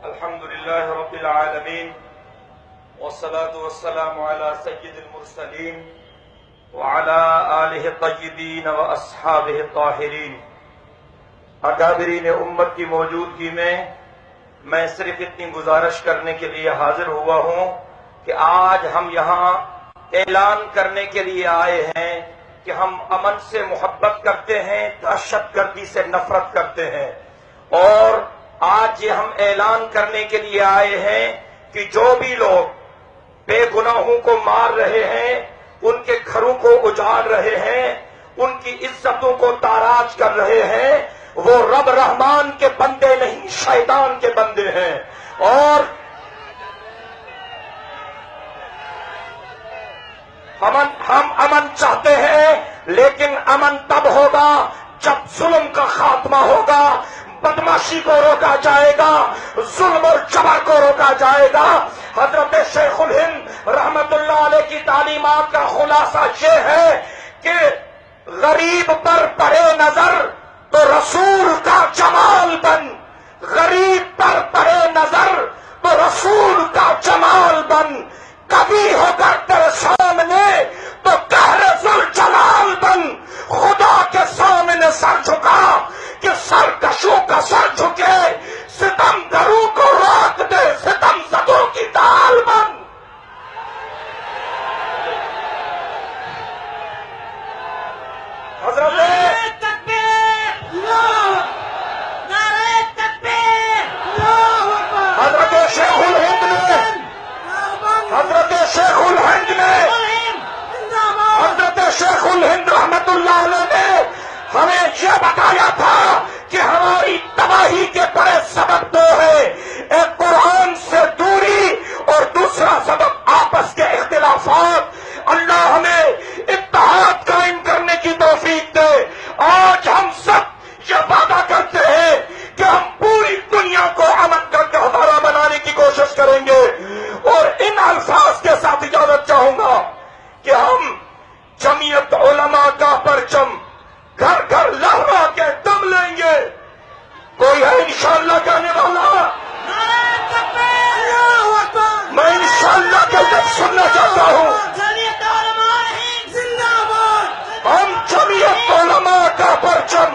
الحمد لله رب العالمين والصلاة والسلام على سيد المرسلين وعلى آله الطيبين وأصحابه الطاهرين. اکابرین امت کی موجودگی میں صرف اتنی گزارش کرنے کے لیے حاضر ہوا ہوں کہ آج ہم یہاں اعلان کرنے کے لیے آئے ہیں کہ ہم امن سے محبت کرتے ہیں، دہشت گردی سے نفرت کرتے ہیں. اور آج یہ ہم اعلان کرنے کے لیے آئے ہیں کہ جو بھی لوگ بے گناہوں کو مار رہے ہیں، ان کے گھروں کو اجاڑ رہے ہیں، ان کی عزتوں کو تاراج کر رہے ہیں، وہ رب رحمان کے بندے نہیں، شیطان کے بندے ہیں. اور ہم امن چاہتے ہیں، لیکن امن تب ہوگا جب ظلم کا خاتمہ ہوگا، بدماشی کو روکا جائے گا، ظلم اور جبر کو روکا جائے گا. حضرت شیخ الہند رحمت اللہ علیہ کی تعلیمات کا خلاصہ یہ ہے کہ غریب پر پڑے نظر تو رسول کا جمال بن، غریب پر پڑے نظر تو رسول کا جمال بن، کبھی ہو کر تیرے سامنے تو قہر ذوالجلال بن. خدا کے سامنے سر جھکا کہ سرکشوں کا سر جھکے، ستم گروں کو روک دے، ستم زدوں کی ڈال بن. حضرت شیخ الہند نے حضرت شیخ الہند رحمت اللہ علیہ نے ہمیں یہ بتایا تھا کہ ہماری تباہی کے بڑے سبب دو ہیں، ایک قرآن سے دوری اور دوسرا سبب آپس کے اختلافات. اللہ ہمیں اتحاد قائم کرنے کی توفیق دے. آج ہم سب یہ وعدہ کرتے ہیں کہ ہم پوری دنیا کو امن کا گہوارہ بنانے کی کوشش کریں گے. اور ان الفاظ کے ساتھ اجازت چاہوں گا کہ ہم جمعیت علماء کا پرچم گھر گھر لہرا کے دم لیں گے. کوئی ہے انشاءاللہ کہنے والا؟ میں انشاءاللہ کا لفظ سننا چاہتا ہوں. ہم جمعیت علماء کا پرچم